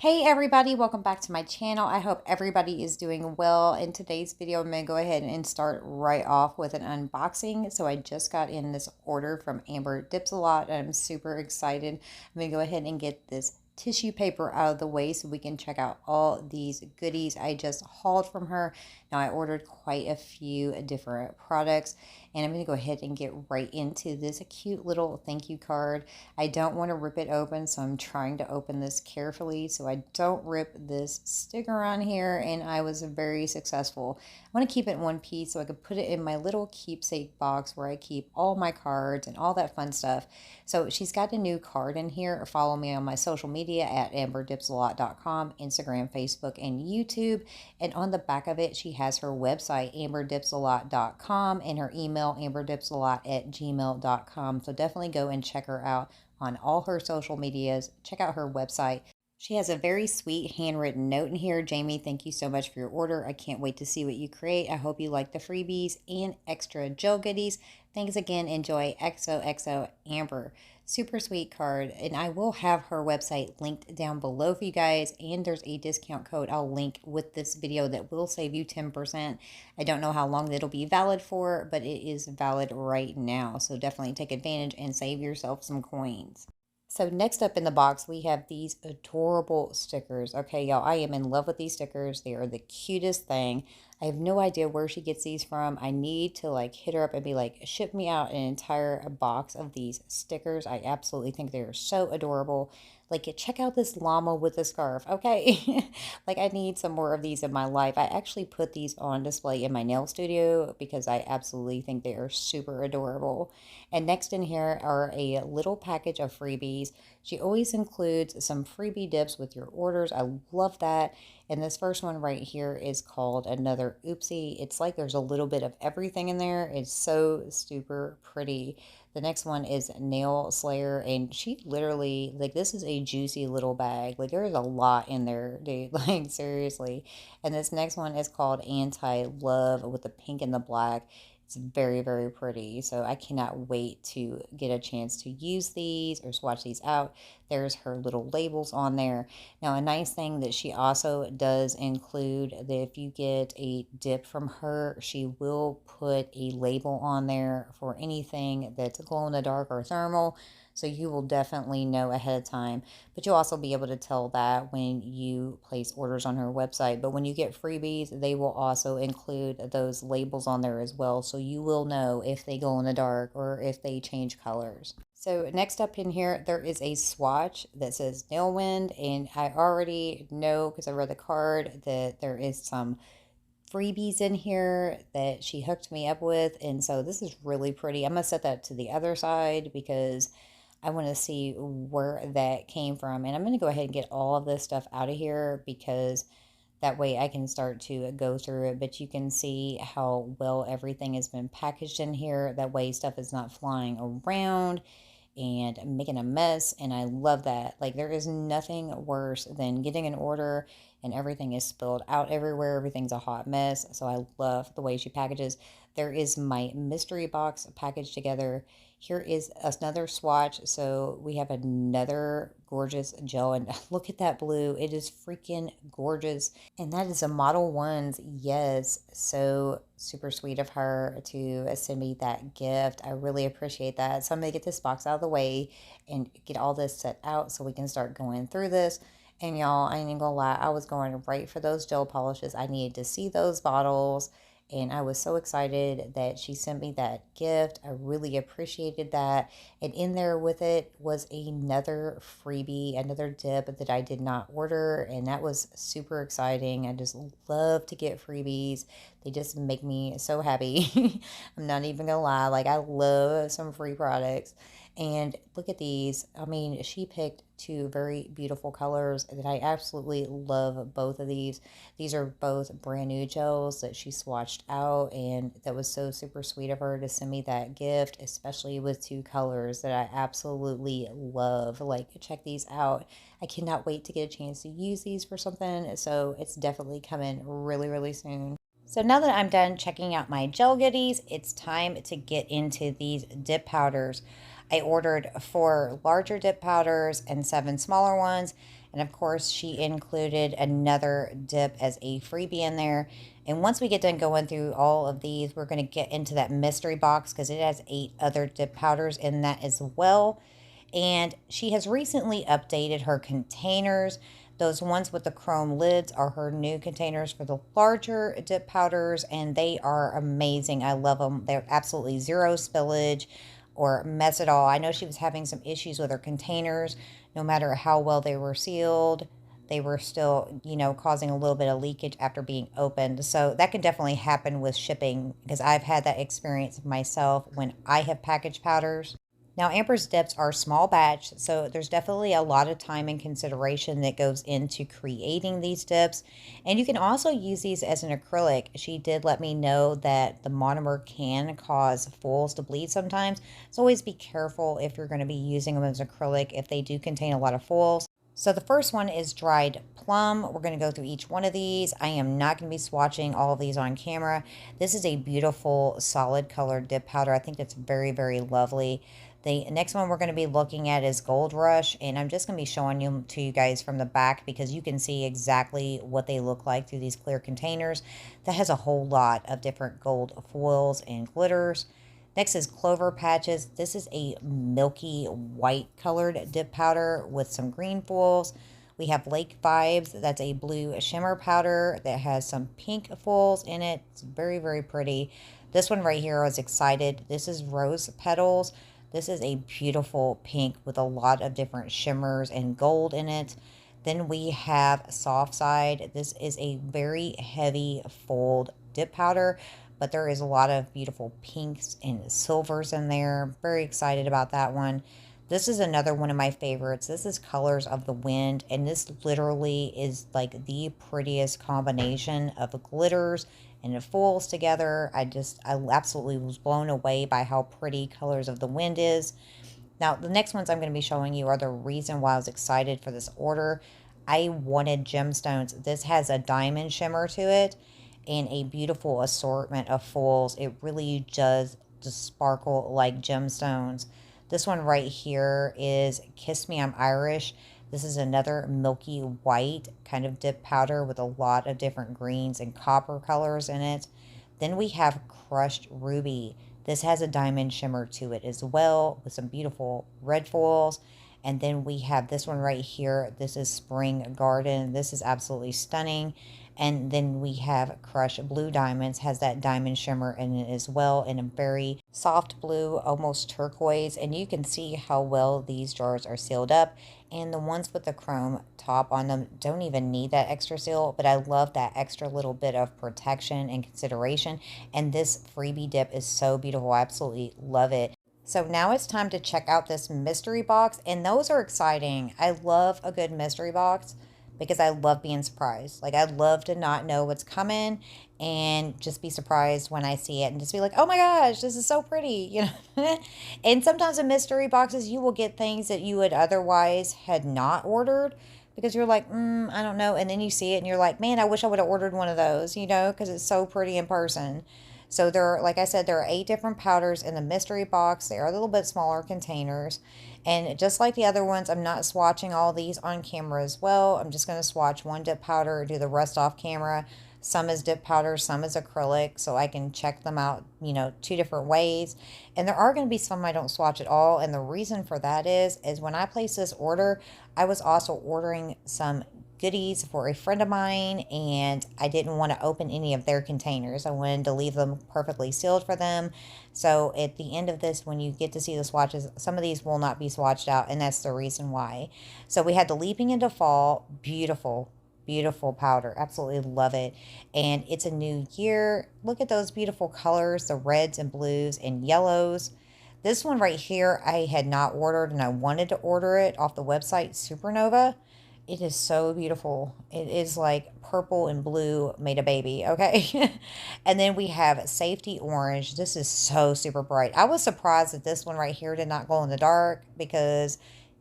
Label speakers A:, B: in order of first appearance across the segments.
A: Hey everybody, welcome back to my channel. I hope everybody is doing well. In today's video, I'm going to go ahead and start right off with an unboxing. So I just got in this order from Amber Dips a Lot and I'm super excited. I'm going to go ahead and get this tissue paper out of the way so we can check out all these goodies I just hauled from her. Now I ordered quite a few different products and I'm going to go ahead and get right into this cute little thank you card. I don't want to rip it open, so I'm trying to open this carefully so I don't rip this sticker on here, and I was very successful. I want to keep it in one piece so I could put it in my little keepsake box where I keep all my cards and all that fun stuff. So she's got a new card in here. Follow me on my social media at amberdipsalot.com, Instagram, Facebook, and YouTube. And on the back of it, she has her website, amberdipsalot.com, and her email, amberdipsalot@gmail.com. So definitely go and check her out on all her social medias. Check out her website. She has a very sweet handwritten note in here. Jamie, thank you so much for your order. I can't wait to see what you create. I hope you like the freebies and extra gel goodies. Thanks again. Enjoy. XOXO Amber. Super sweet card. And I will have her website linked down below for you guys. And there's a discount code I'll link with this video that will save you 10%. I don't know how long it'll be valid for, but it is valid right now. So definitely take advantage and save yourself some coins. So next up in the box, we have these adorable stickers. Okay, y'all, I am in love with these stickers. They are the cutest thing. I have no idea where she gets these from. I need to like hit her up and be like, ship me out an entire box of these stickers. I absolutely think they are so adorable. Like, check out this llama with a scarf, okay? Like, I need some more of these in my life. I actually put these on display in my nail studio because I absolutely think they are super adorable. And next in here are a little package of freebies. She always includes some freebie dips with your orders. I love that. And this first one right here is called Another Oopsie. It's like there's a little bit of everything in there. It's so super pretty. The next one is Nail Slayer, and she literally, like, this is a juicy little bag. Like, there's a lot in there, dude. Like, seriously. And this next one is called Anti-Love with the pink and the black. It's very, very pretty. So I cannot wait to get a chance to use these or swatch these out. There's her little labels on there. Now, a nice thing that she also does include that if you get a dip from her, she will put a label on there for anything that's glow in the dark or thermal. So you will definitely know ahead of time. But you'll also be able to tell that when you place orders on her website. But when you get freebies, they will also include those labels on there as well. So you will know if they glow in the dark or if they change colors. So next up in here, there is a swatch that says Nail Wind. And I already know because I read the card that there is some freebies in here that she hooked me up with. And so this is really pretty. I'm going to set that to the other side because I want to see where that came from. And I'm going to go ahead and get all of this stuff out of here because that way I can start to go through it. But you can see how well everything has been packaged in here. That way stuff is not flying around and making a mess, and I love that. Like, there is nothing worse than getting an order and everything is spilled out everywhere. Everything's a hot mess. So I love the way she packages. There is my mystery box packaged together. Here is another swatch. So we have another gorgeous gel, and look at that blue. It is freaking gorgeous. And that is a Model 1's. Yes, so super sweet of her to send me that gift. I really appreciate that. So I'm going to get this box out of the way and get all this set out so we can start going through this. And y'all, I ain't even gonna lie, I was going right for those gel polishes. I needed to see those bottles. And I was so excited that she sent me that gift. I really appreciated that. And in there with it was another freebie, another dip that I did not order. And that was super exciting. I just love to get freebies. They just make me so happy. I'm not even gonna lie. Like, I love some free products. And look at these. I mean, she picked two very beautiful colors that I absolutely love both of these. These are both brand new gels that she swatched out, and that was so super sweet of her to send me that gift, especially with two colors that I absolutely love. Like, check these out. I cannot wait to get a chance to use these for something, so it's definitely coming really, really soon. So now that I'm done checking out my gel goodies, it's time to get into these dip powders. I ordered 4 larger dip powders and 7 smaller ones. And of course, she included another dip as a freebie in there. And once we get done going through all of these, we're going to get into that mystery box because it has 8 other dip powders in that as well. And she has recently updated her containers. Those ones with the chrome lids are her new containers for the larger dip powders, and they are amazing. I love them. They're absolutely zero spillage or mess at all. I know she was having some issues with her containers. No matter how well they were sealed, they were still, causing a little bit of leakage after being opened. So that can definitely happen with shipping because I've had that experience myself when I have packaged powders. Now, Amber's dips are small batch, so there's definitely a lot of time and consideration that goes into creating these dips. And you can also use these as an acrylic. She did let me know that the monomer can cause foils to bleed sometimes. So always be careful if you're going to be using them as acrylic if they do contain a lot of foils. So the first one is dried plum. We're going to go through each one of these. I am not going to be swatching all of these on camera. This is a beautiful solid colored dip powder. I think it's very, very lovely. The next one we're going to be looking at is Gold Rush, and I'm just going to be showing them to you guys from the back because you can see exactly what they look like through these clear containers. That has a whole lot of different gold foils and glitters. Next is Clover Patches. This is a milky white colored dip powder with some green foils. We have Lake Vibes. That's a blue shimmer powder that has some pink foils in it. It's very, very pretty. This one right here, I was excited. This is Rose Petals. This is a beautiful pink with a lot of different shimmers and gold in it. Then we have Soft Side. This is a very heavy fold dip powder, but there is a lot of beautiful pinks and silvers in there. Very excited about that one. This is another one of my favorites. This is Colors of the Wind, and this literally is like the prettiest combination of glitters and the foils together. I absolutely was blown away by how pretty Colors of the Wind is. Now, the next ones I'm going to be showing you are the reason why I was excited for this order. I wanted gemstones. This has a diamond shimmer to it and a beautiful assortment of foils. It really does just sparkle like gemstones. This one right here is Kiss Me, I'm Irish. This is another milky white kind of dip powder with a lot of different greens and copper colors in it. Then we have Crushed Ruby. This has a diamond shimmer to it as well with some beautiful red foils. And then we have this one right here. This is Spring Garden. This is absolutely stunning. And then we have Crushed Blue Diamonds, has that diamond shimmer in it as well, in a very soft blue, almost turquoise. And you can see how well these jars are sealed up. And the ones with the chrome top on them don't even need that extra seal, but I love that extra little bit of protection and consideration. And this freebie dip is so beautiful. I absolutely love it. So now it's time to check out this mystery box, and those are exciting. I love a good mystery box because I love being surprised. Like, I love to not know what's coming and just be surprised when I see it and just be like, oh my gosh, this is so pretty, And sometimes in mystery boxes, you will get things that you would otherwise had not ordered because you're like, I don't know. And then you see it and you're like, man, I wish I would have ordered one of those, because it's so pretty in person. So there are, like I said, there are 8 different powders in the mystery box. They are a little bit smaller containers. And just like the other ones, I'm not swatching all these on camera as well. I'm just going to swatch one dip powder, do the rest off camera. Some is dip powder, some is acrylic, so I can check them out, 2 different ways. And there are going to be some I don't swatch at all. And the reason for that is when I placed this order, I was also ordering some goodies for a friend of mine, and I didn't want to open any of their containers. I wanted to leave them perfectly sealed for them. So at the end of this, when you get to see the swatches, some of these will not be swatched out, and that's the reason why. So we had the Leaping into Fall. Beautiful, beautiful powder. Absolutely love it. And it's a new year. Look at those beautiful colors, the reds and blues and yellows. This one right here, I had not ordered, and I wanted to order it off the website Supernova. It is so beautiful. It is like purple and blue made a baby, okay? And then we have Safety Orange. This is so super bright. I was surprised that this one right here did not glow in the dark because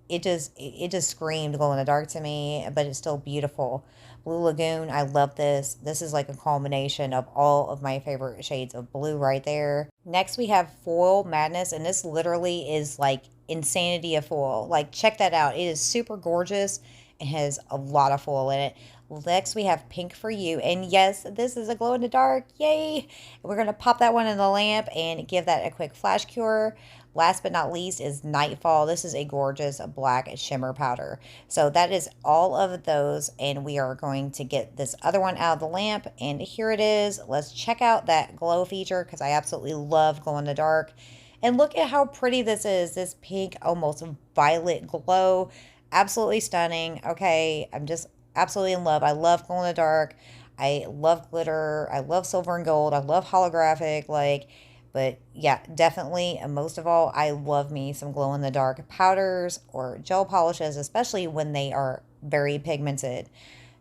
A: it just screamed glow in the dark to me, but it's still beautiful. Blue Lagoon, I love this. This is like a culmination of all of my favorite shades of blue right there. Next we have Foil Madness, and this literally is like insanity of foil. Like, check that out. It is super gorgeous. and has a lot of foil in it. Next, we have Pink for You. And yes, this is a glow in the dark. Yay! We're going to pop that one in the lamp and give that a quick flash cure. Last but not least is Nightfall. This is a gorgeous black shimmer powder. So that is all of those. And we are going to get this other one out of the lamp. And here it is. Let's check out that glow feature because I absolutely love glow in the dark. And look at how pretty this is. This pink, almost violet glow. Absolutely stunning. Okay, I'm just absolutely in love. I love glow in the dark. I love glitter. I love silver and gold. I love holographic. But yeah, definitely. And most of all, I love me some glow in the dark powders or gel polishes, especially when they are very pigmented.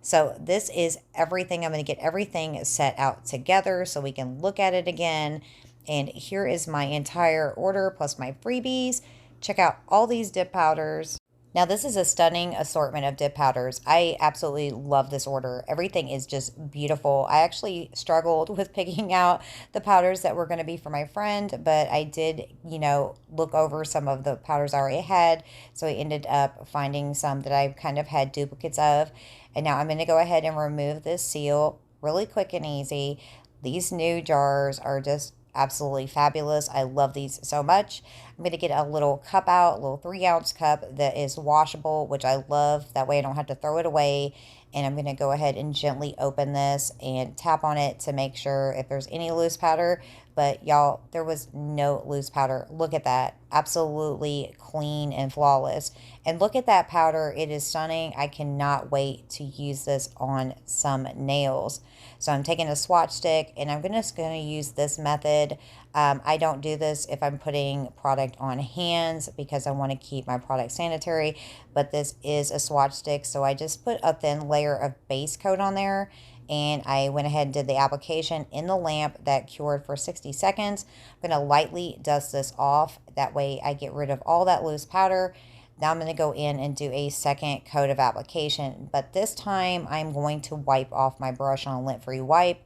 A: So this is everything. I'm going to get everything set out together so we can look at it again. And here is my entire order plus my freebies. Check out all these dip powders. Now, this is a stunning assortment of dip powders. I absolutely love this order. Everything is just beautiful. I actually struggled with picking out the powders that were going to be for my friend, but I did, look over some of the powders I already had. So I ended up finding some that I kind of had duplicates of. And now I'm going to go ahead and remove this seal really quick and easy. These new jars are just absolutely fabulous. I love these so much. I'm going to get a little cup out, a little 3-ounce cup that is washable, which I love. That way I don't have to throw it away. And I'm going to go ahead and gently open this and tap on it to make sure if there's any loose powder. But y'all, there was no loose powder. Look at that. Absolutely clean and flawless. And look at that powder. It is stunning. I cannot wait to use this on some nails. So I'm taking a swatch stick and I'm just going to use this method. I don't do this if I'm putting product on hands because I want to keep my product sanitary, but this is a swatch stick. So I just put a thin layer of base coat on there and I went ahead and did the application in the lamp that cured for 60 seconds. I'm going to lightly dust this off. That way I get rid of all that loose powder. Now I'm going to go in and do a second coat of application, but this time I'm going to wipe off my brush on a lint-free wipe.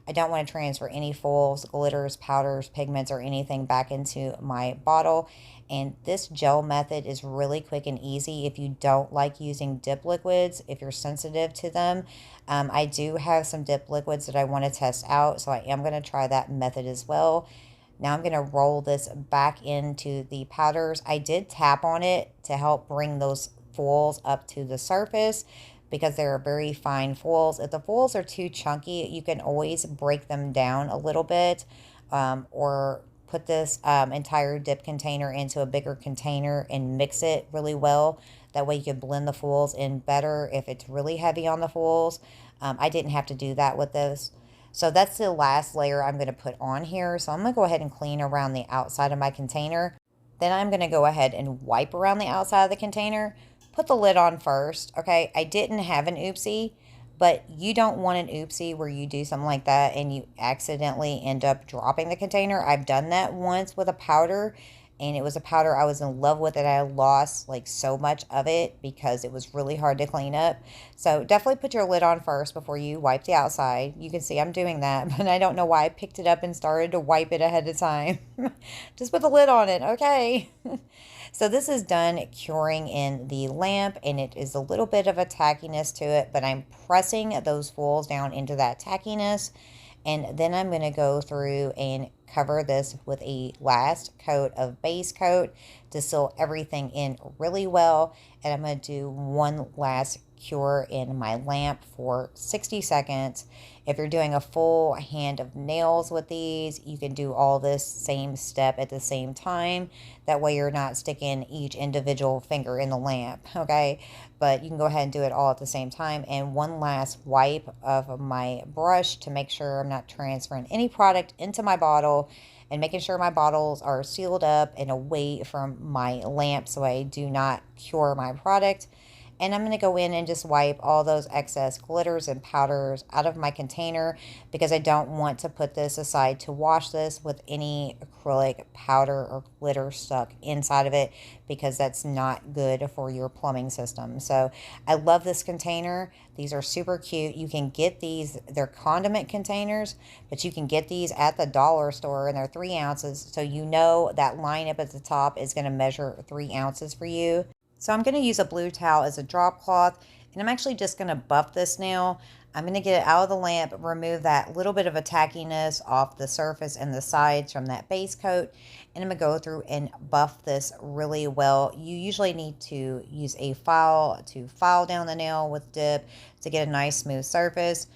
A: I don't want to transfer any foils, glitters, powders, pigments, or anything back into my bottle. And this gel method is really quick and easy if you don't like using dip liquids, if you're sensitive to them. I do have some dip liquids that I want to test out, so I am going to try that method as well. Now I'm going to roll this back into the powders. I did tap on it to help bring those foils up to the surface because they're very fine foils. If the foils are too chunky, you can always break them down a little bit or put this entire dip container into a bigger container and mix it really well. That way you can blend the foils in better if it's really heavy on the foils. I didn't have to do that with this. So that's the last layer I'm going to put on here. So I'm going to go ahead and clean around the outside of my container. Then I'm going to go ahead and wipe around the outside of the container. Put the lid on first, okay? I didn't have an oopsie, but you don't want an oopsie where you do something like that and you accidentally end up dropping the container. I've done that once with a powder, and it was a powder I was in love with and I lost like so much of it because it was really hard to clean up. So definitely put your lid on first before you wipe the outside. You can see I'm doing that, but I don't know why I picked it up and started to wipe it ahead of time. Just put the lid on it, okay? So this is done curing in the lamp, and it is a little bit of a tackiness to it, but I'm pressing those foils down into that tackiness. And then I'm going to go through and cover this with a last coat of base coat to seal everything in really well. And I'm going to do one last cure in my lamp for 60 seconds. If you're doing a full hand of nails with these, you can do all this same step at the same time. That way you're not sticking each individual finger in the lamp, okay? But you can go ahead and do it all at the same time. And one last wipe of my brush to make sure I'm not transferring any product into my bottle and making sure my bottles are sealed up and away from my lamp so I do not cure my product. And I'm going to go in and just wipe all those excess glitters and powders out of my container because I don't want to put this aside to wash this with any acrylic powder or glitter stuck inside of it because that's not good for your plumbing system. So I love this container. These are super cute. You can get these, they're condiment containers, but you can get these at the dollar store and they're 3 ounces. So you know that line up at the top is going to measure 3 ounces for you. So I'm going to use a blue towel as a drop cloth. And I'm actually just going to buff this nail. I'm going to get it out of the lamp, remove that little bit of a tackiness off the surface and the sides from that base coat. And I'm going to go through and buff this really well. You usually need to use a file to file down the nail with dip to get a nice smooth surface.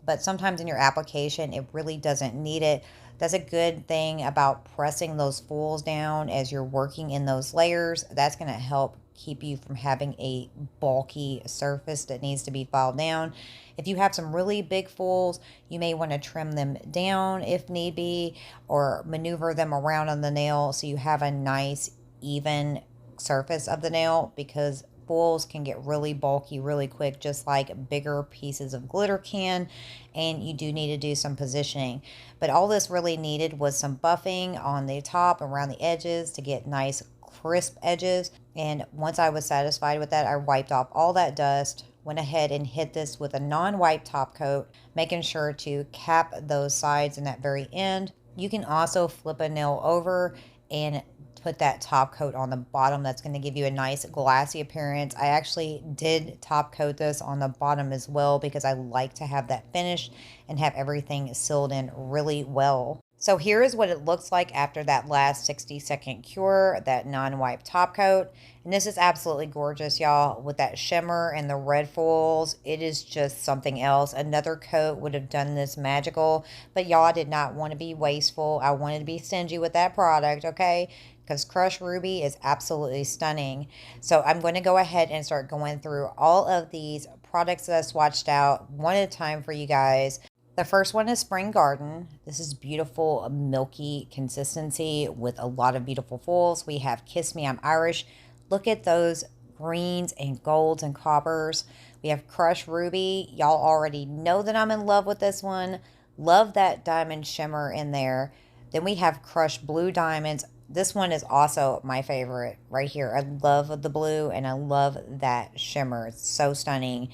A: But sometimes in your application, it really doesn't need it. That's a good thing about pressing those folds down as you're working in those layers. That's going to help keep you from having a bulky surface that needs to be filed down. If you have some really big folds, you may want to trim them down if need be, or maneuver them around on the nail so you have a nice even surface of the nail, because folds can get really bulky really quick, just like bigger pieces of glitter can, and you do need to do some positioning. But all this really needed was some buffing on the top, around the edges, to get nice crisp edges. And once I was satisfied with that, I wiped off all that dust, went ahead and hit this with a non-wipe top coat, making sure to cap those sides in that very end. You can also flip a nail over and put that top coat on the bottom. That's going to give you a nice glassy appearance. I actually did top coat this on the bottom as well because I like to have that finish and have everything sealed in really well. So here is what it looks like after that last 60-second cure, that non-wipe top coat. And this is absolutely gorgeous, y'all, with that shimmer and the red foils. It is just something else. Another coat would have done this magical, but y'all, did not want to be wasteful. I wanted to be stingy with that product, okay? Because Crushed Ruby is absolutely stunning. So I'm going to go ahead and start going through all of these products that I swatched out one at a time for you guys. The first one is Spring Garden. This is beautiful, milky consistency with a lot of beautiful foils. We have Kiss Me, I'm Irish. Look at those greens and golds and coppers. We have Crushed Ruby. Y'all already know that I'm in love with this one. Love that diamond shimmer in there. Then we have Crushed Blue Diamonds. This one is also my favorite right here. I love the blue and I love that shimmer. It's so stunning.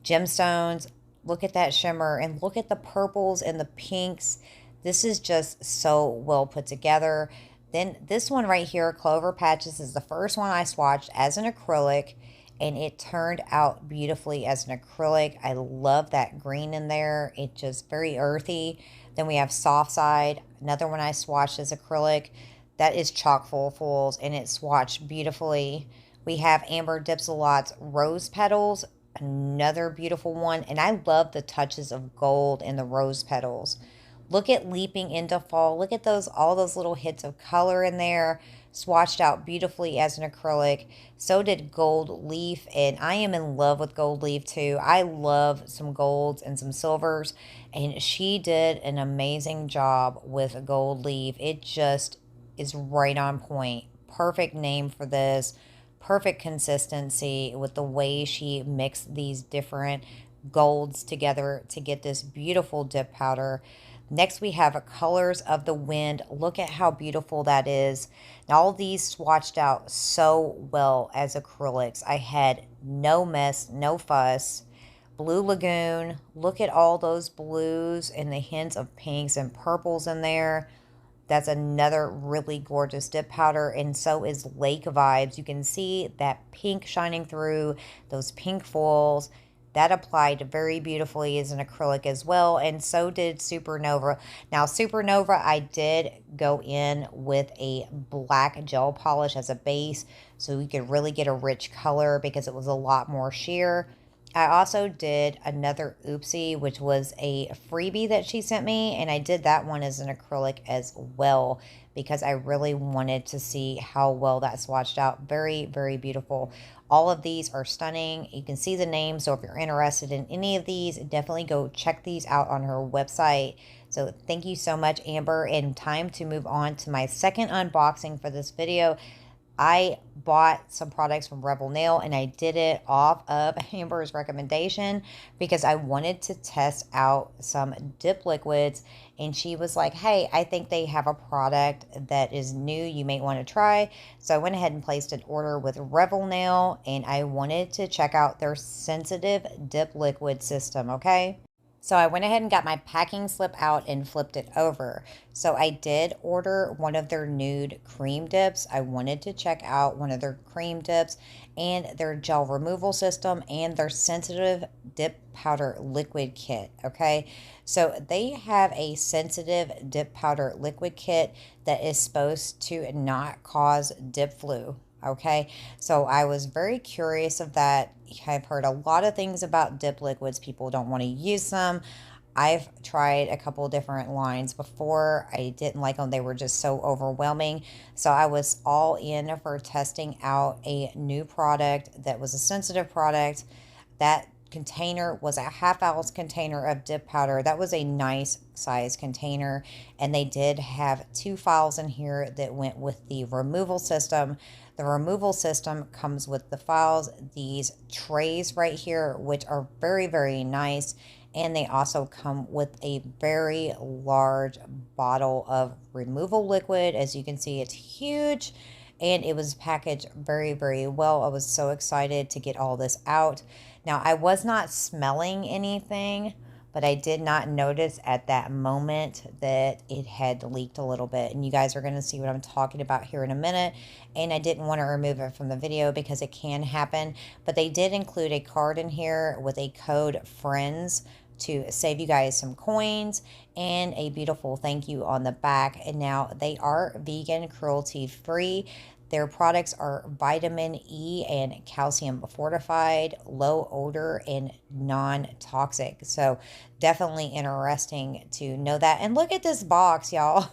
A: Gemstones. Look at that shimmer and look at the purples and the pinks. This is just so well put together. Then this one right here, Clover Patches, is the first one I swatched as an acrylic, and it turned out beautifully as an acrylic. I love that green in there. It's just very earthy. Then we have Soft Side, another one I swatched as acrylic. That is chock full of foils, and it swatched beautifully. We have Amber Dipsalot's Rose Petals, another beautiful one, and I love the touches of gold in the rose petals. Look at Leaping into Fall. Look at those, all those little hits of color in there, swatched out beautifully as an acrylic. So did Gold Leaf, and I am in love with Gold Leaf too. I love some golds and some silvers, and she did an amazing job with Gold Leaf. It just is right on point. Perfect name for this. Perfect consistency with the way she mixed these different golds together to get this beautiful dip powder. Next, we have Colors of the Wind. Look at how beautiful that is. Now, all these swatched out so well as acrylics. I had no mess, no fuss. Blue Lagoon. Look at all those blues and the hints of pinks and purples in there. That's another really gorgeous dip powder, and so is Lake Vibes. You can see that pink shining through, those pink foils. That applied very beautifully as an acrylic as well, and so did Supernova. Now, Supernova, I did go in with a black gel polish as a base, so we could really get a rich color because it was a lot more sheer. I also did another Oopsie, which was a freebie that she sent me, and I did that one as an acrylic as well because I really wanted to see how well that swatched out. Very, very beautiful. All of these are stunning. You can see the names, so if you're interested in any of these, definitely go check these out on her website. So thank you so much, Amber, and time to move on to my second unboxing for this video. I bought some products from Rebel Nail, and I did it off of Amber's recommendation because I wanted to test out some dip liquids, and she was like, hey, I think they have a product that is new you may want to try. So I went ahead and placed an order with Rebel Nail, and I wanted to check out their sensitive dip liquid system, okay? So I went ahead and got my packing slip out and flipped it over. So I did order one of their nude cream dips. I wanted to check out one of their cream dips and their gel removal system and their sensitive dip powder liquid kit. Okay. So they have a sensitive dip powder liquid kit that is supposed to not cause dip flu. Okay, so I was very curious of that. I've heard a lot of things about dip liquids. People don't want to use them. I've tried a couple different lines before. I didn't like them. They were just so overwhelming. So I was all in for testing out a new product that was a sensitive product. That container was a half-ounce container of dip powder. That was a nice size container. And they did have 2 files in here that went with the removal system. The removal system comes with the files, these trays right here, which are very, very nice. And they also come with a very large bottle of removal liquid. As you can see, it's huge and it was packaged very, very well. I was so excited to get all this out. Now, I was not smelling anything, but I did not notice at that moment that it had leaked a little bit. And you guys are going to see what I'm talking about here in a minute. And I didn't want to remove it from the video because it can happen. But they did include a card in here with a code FRIENDS to save you guys some coins and a beautiful thank you on the back. And now they are vegan, cruelty free. Their products are vitamin E and calcium fortified, low odor, and non-toxic. So definitely interesting to know that. And look at this box, y'all.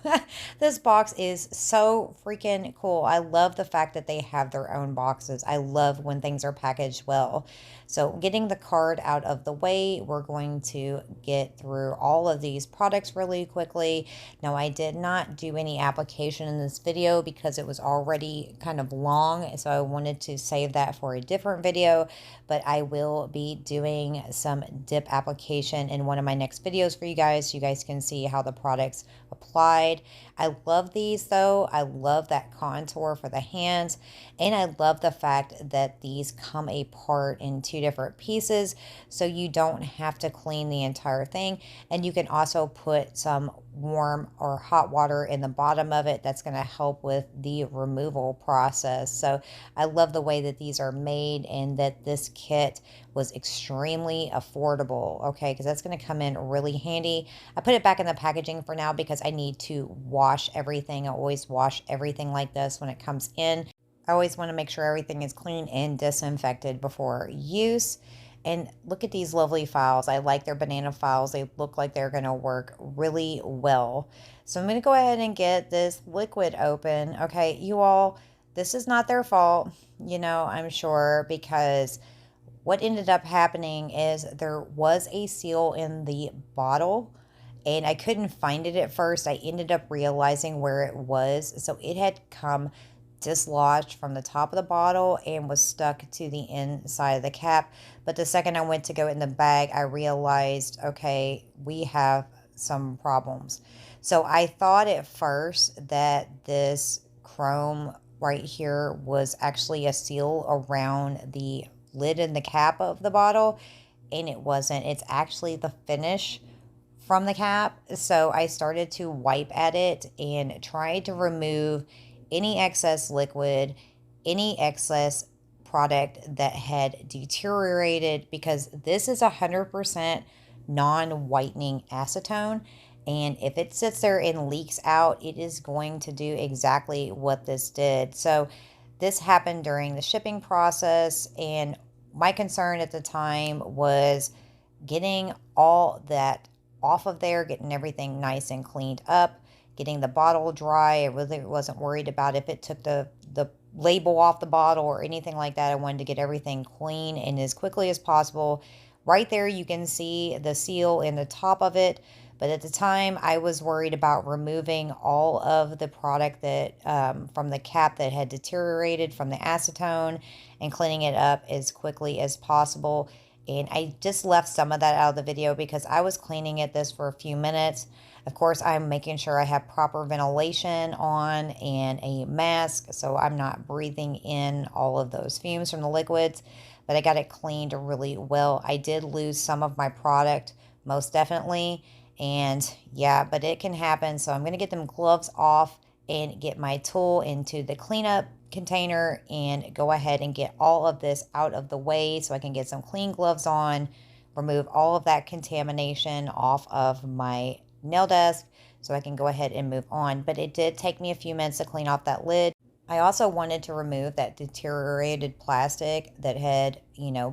A: This box is so freaking cool. I love the fact that they have their own boxes. I love when things are packaged well. So getting the card out of the way, we're going to get through all of these products really quickly. Now, I did not do any application in this video because it was already kind of long, so I wanted to save that for a different video, but I will be doing some dip application in one of my next videos for you guys so you guys can see how the products applied. I love these though. I love that contour for the hands, and I love the fact that these come apart in 2 different pieces so you don't have to clean the entire thing. And you can also put some warm or hot water in the bottom of it. That's going to help with the removal process. So I love the way that these are made and that this kit was extremely affordable. Okay, because that's going to come in really handy. I put it back in the packaging for now because I need to wash everything. I always wash everything like this when it comes in. I always want to make sure everything is clean and disinfected before use. And look at these lovely files. I like their banana files. They look like they're going to work really well. So I'm going to go ahead and get this liquid open. Okay, you all, this is not their fault, you know, I'm sure, because what ended up happening is there was a seal in the bottle and I couldn't find it at first. I ended up realizing where it was. So it had come dislodged from the top of the bottle and was stuck to the inside of the cap. But the second I went to go in the bag, I realized, okay, we have some problems. So I thought at first that this chrome right here was actually a seal around the lid and the cap of the bottle, and it wasn't. It's actually the finish from the cap. So I started to wipe at it and tried to remove any excess liquid, any excess product that had deteriorated, because this is 100% non-whitening acetone. And if it sits there and leaks out, it is going to do exactly what this did. So this happened during the shipping process, and my concern at the time was getting all that off of there, getting everything nice and cleaned up, getting the bottle dry. I really wasn't worried about if it took the label off the bottle or anything like that. I wanted to get everything clean and as quickly as possible. Right there you can see the seal in the top of it, but at the time I was worried about removing all of the product that from the cap that had deteriorated from the acetone and cleaning it up as quickly as possible. And I just left some of that out of the video because I was cleaning this for a few minutes. Of course, I'm making sure I have proper ventilation on and a mask so I'm not breathing in all of those fumes from the liquids. But I got it cleaned really well. I did lose some of my product. most definitely. And yeah, but it can happen. So I'm going to get them gloves off and get my tool into the cleanup container and go ahead and get all of this out of the way so I can get some clean gloves on, remove all of that contamination off of my nail desk so I can go ahead and move on. But it did take me a few minutes to clean off that lid. I also wanted to remove that deteriorated plastic that had,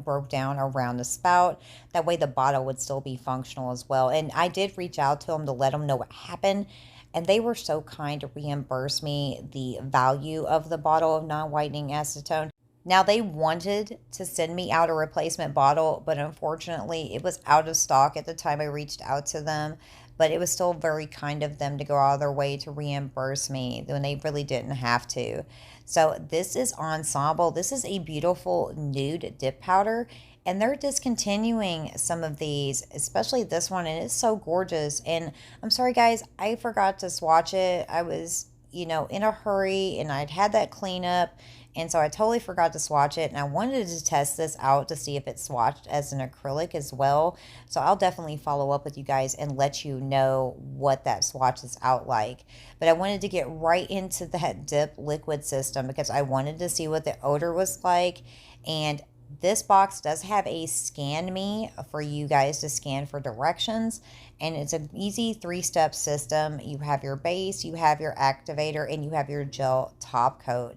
A: broke down around the spout. That way the bottle would still be functional as well. And I did reach out to them to let them know what happened. And they were so kind to reimburse me the value of the bottle of non-whitening acetone. Now, they wanted to send me out a replacement bottle, but unfortunately, it was out of stock at the time I reached out to them. But it was still very kind of them to go out of their way to reimburse me when they really didn't have to. So this is Ensemble. This is a beautiful nude dip powder. And they're discontinuing some of these, especially this one. And it's so gorgeous. And I'm sorry, guys, I forgot to swatch it. I was, in a hurry and I'd had that cleanup. And so I totally forgot to swatch it, and I wanted to test this out to see if it's swatched as an acrylic as well. So I'll definitely follow up with you guys and let you know what that swatch is out like. But I wanted to get right into that dip liquid system because I wanted to see what the odor was like. And this box does have a scan me for you guys to scan for directions. And it's an easy 3-step system. You have your base, you have your activator, and you have your gel top coat.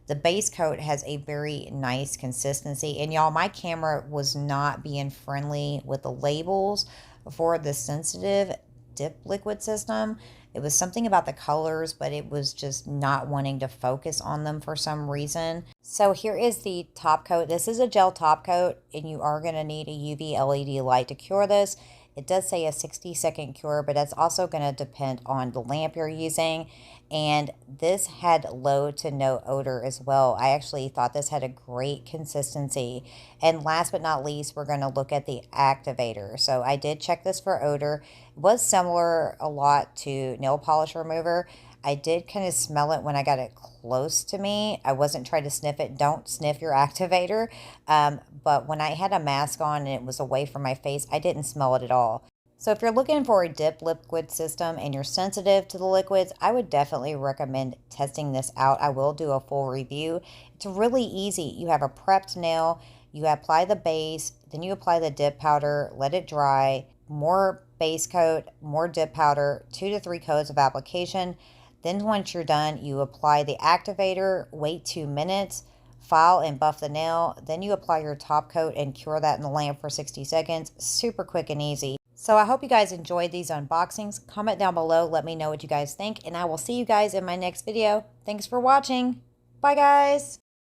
A: The base coat has a very nice consistency. And y'all, my camera was not being friendly with the labels for the sensitive dip liquid system. It was something about the colors, but it was just not wanting to focus on them for some reason. So here is the top coat. This is a gel top coat, and you are going to need a UV LED light to cure this. It does say a 60-second cure, but that's also going to depend on the lamp you're using. And this had low to no odor as well. I actually thought this had a great consistency. And last but not least, we're going to look at the activator. So I did check this for odor. It was similar a lot to nail polish remover. I did kind of smell it when I got it close to me. I wasn't trying to sniff it. Don't sniff your activator. But when I had a mask on and it was away from my face, I didn't smell it at all. So if you're looking for a dip liquid system and you're sensitive to the liquids, I would definitely recommend testing this out. I will do a full review. It's really easy. You have a prepped nail, you apply the base, then you apply the dip powder, let it dry, more base coat, more dip powder, 2 to 3 coats of application. Then once you're done, you apply the activator, wait 2 minutes, file and buff the nail. Then you apply your top coat and cure that in the lamp for 60 seconds. Super quick and easy. So I hope you guys enjoyed these unboxings. Comment down below. Let me know what you guys think. And I will see you guys in my next video. Thanks for watching. Bye, guys.